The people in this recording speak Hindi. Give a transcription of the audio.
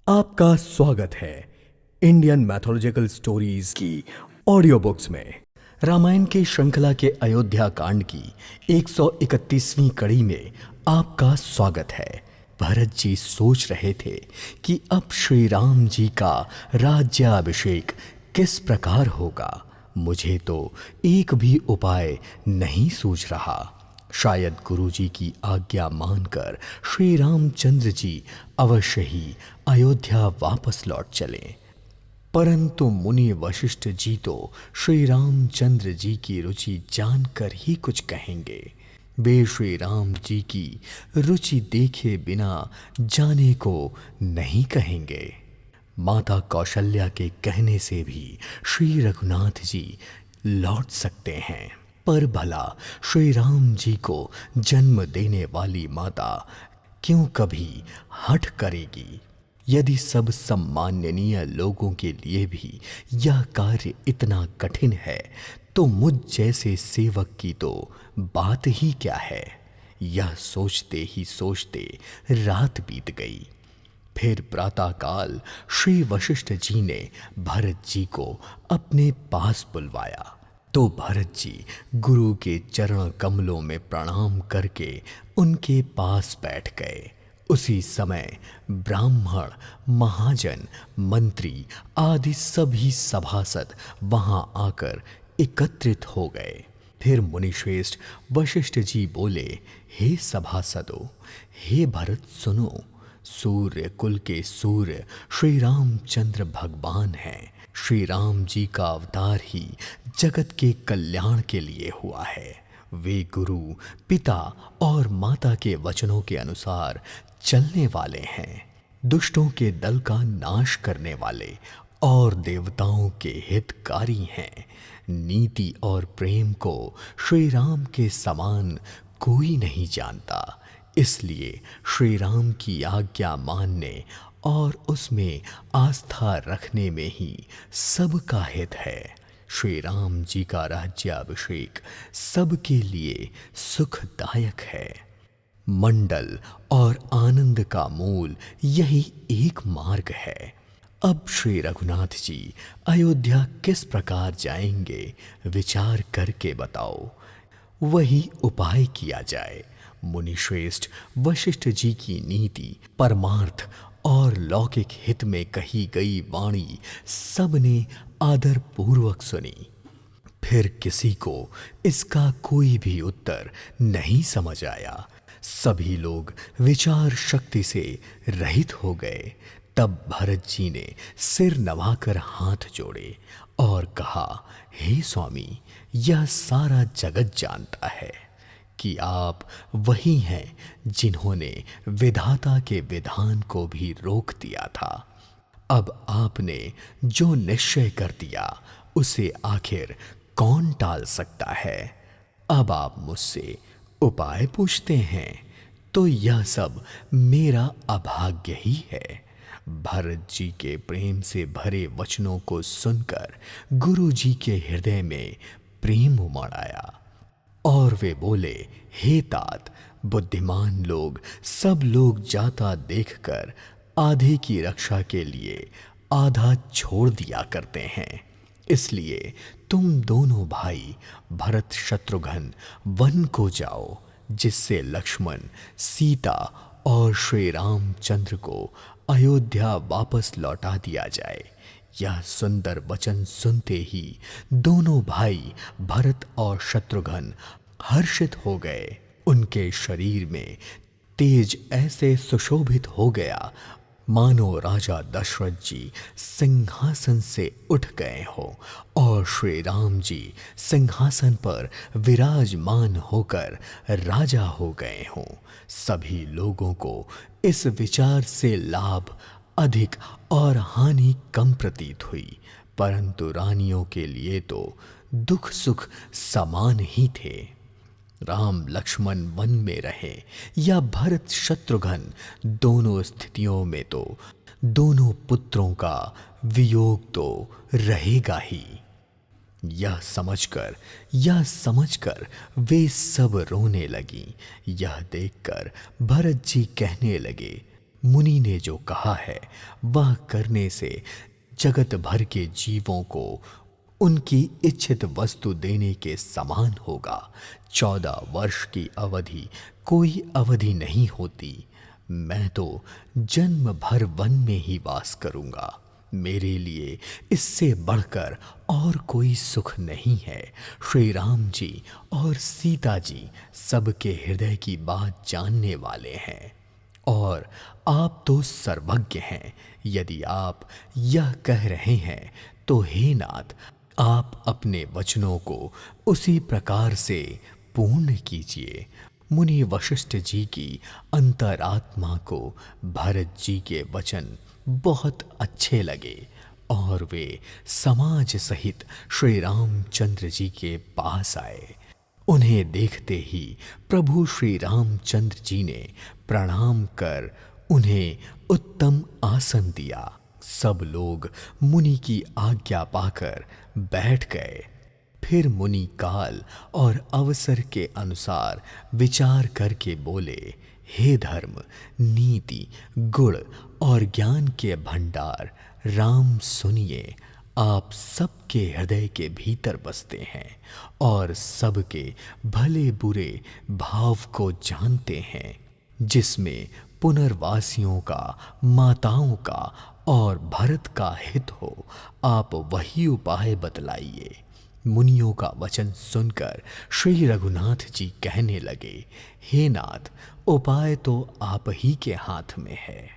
आपका स्वागत है इंडियन मैथोलॉजिकल स्टोरीज की ऑडियो बुक्स में। रामायण की श्रृंखला के अयोध्या कांड की 131वीं कड़ी में आपका स्वागत है। भरत जी सोच रहे थे कि अब श्री राम जी का राज्याभिषेक किस प्रकार होगा। मुझे तो एक भी उपाय नहीं सूझ रहा। शायद गुरुजी की आज्ञा मानकर श्री रामचंद्र जी अवश्य ही अयोध्या वापस लौट चलें। परंतु मुनि वशिष्ठ जी तो श्री रामचंद्र जी की रुचि जानकर ही कुछ कहेंगे। वे श्री राम जी की रुचि देखे बिना जाने को नहीं कहेंगे। माता कौशल्या के कहने से भी श्री रघुनाथ जी लौट सकते हैं, पर भला श्री राम जी को जन्म देने वाली माता क्यों कभी हठ करेगी। यदि सब सम्माननीय लोगों के लिए भी यह कार्य इतना कठिन है तो मुझ जैसे सेवक की तो बात ही क्या है। यह सोचते ही सोचते रात बीत गई। फिर प्रातःकाल श्री वशिष्ठ जी ने भरत जी को अपने पास बुलवाया तो भरत जी गुरु के चरण कमलों में प्रणाम करके उनके पास बैठ गए। उसी समय ब्राह्मण, महाजन, मंत्री आदि सभी सभासद वहां आकर एकत्रित हो गए। फिर मुनिश्रेष्ठ वशिष्ठ जी बोले, हे सभासदों, हे भरत सुनो। सूर्य कुल के सूर्य श्री रामचंद्र भगवान हैं। श्री राम जी का अवतार ही जगत के कल्याण के लिए हुआ है। वे गुरु, पिता और माता के वचनों के अनुसार चलने वाले हैं। दुष्टों के दल का नाश करने वाले और देवताओं के हितकारी हैं। नीति और प्रेम को श्री राम के समान कोई नहीं जानता। इसलिए श्री राम की आज्ञा मानने और उसमें आस्था रखने में ही सबका हित है। श्री राम जी का राज्याभिषेक सबके लिए सुखदायक है। मंडल और आनंद का मूल यही एक मार्ग है। अब श्री रघुनाथ जी अयोध्या किस प्रकार जाएंगे विचार करके बताओ, वही उपाय किया जाए। मुनिश्रेष्ठ वशिष्ठ जी की नीति, परमार्थ और लौकिक हित में कही गई वाणी सबने आदर पूर्वक सुनी। फिर किसी को इसका कोई भी उत्तर नहीं समझ आया। सभी लोग विचार शक्ति से रहित हो गए। तब भरत जी ने सिर नवाकर हाथ जोड़े और कहा, हे स्वामी, यह सारा जगत जानता है कि आप वही हैं जिन्होंने विधाता के विधान को भी रोक दिया था। अब आपने जो निश्चय कर दिया उसे आखिर कौन टाल सकता है। अब आप मुझसे उपाय पूछते हैं तो यह सब मेरा अभाग्य ही है। भरत जी के प्रेम से भरे वचनों को सुनकर गुरु जी के हृदय में प्रेम उमड़ आया और वे बोले, हे तात, बुद्धिमान लोग सब लोग जाता देखकर आधे की रक्षा के लिए आधा छोड़ दिया करते हैं। इसलिए तुम दोनों भाई भरत शत्रुघ्न वन को जाओ, जिससे लक्ष्मण, सीता और श्री रामचंद्र को अयोध्या वापस लौटा दिया जाए। यह सुंदर वचन सुनते ही दोनों भाई भरत और शत्रुघ्न हर्षित हो गए। उनके शरीर में तेज ऐसे सुशोभित हो गया मानो राजा दशरथ जी सिंहासन से उठ गए हों और श्री राम जी सिंहासन पर विराजमान होकर राजा हो गए हों। सभी लोगों को इस विचार से लाभ अधिक और हानि कम प्रतीत हुई, परंतु रानियों के लिए तो दुख सुख समान ही थे। राम लक्ष्मण वन में रहे या भरत शत्रुघ्न, दोनों स्थितियों में तो दोनों पुत्रों का वियोग तो रहेगा ही। यह समझकर वे सब रोने लगी। यह देखकर भरत जी कहने लगे, मुनि ने जो कहा है वह करने से जगत भर के जीवों को उनकी इच्छित वस्तु देने के समान होगा। 14 वर्ष की अवधि कोई अवधि नहीं होती। मैं तो जन्म भर वन में ही वास करूंगा। मेरे लिए इससे बढ़कर और कोई सुख नहीं है। श्री राम जी और सीता जी सबके हृदय की बात जानने वाले हैं और आप तो सर्वज्ञ हैं। यदि आप यह कह रहे हैं तो हे नाथ, आप अपने वचनों को उसी प्रकार से पूर्ण कीजिए। मुनि वशिष्ठ जी की अंतरात्मा को भरत जी के वचन बहुत अच्छे लगे और वे समाज सहित श्री रामचंद्र जी के पास आए। उन्हें देखते ही प्रभु श्री रामचंद्र जी ने प्रणाम कर उन्हें उत्तम आसन दिया। सब लोग मुनि की आज्ञा पाकर बैठ गए। फिर मुनि काल और अवसर के अनुसार विचार करके बोले, हे धर्म, नीति, गुण और ज्ञान के भंडार राम, सुनिए। आप सबके हृदय के भीतर बसते हैं और सबके भले बुरे भाव को जानते हैं। जिसमें पुनर्वासियों का, माताओं का और भरत का हित हो, आप वही उपाय बतलाइए। मुनियों का वचन सुनकर श्री रघुनाथ जी कहने लगे, हे नाथ, उपाय तो आप ही के हाथ में है।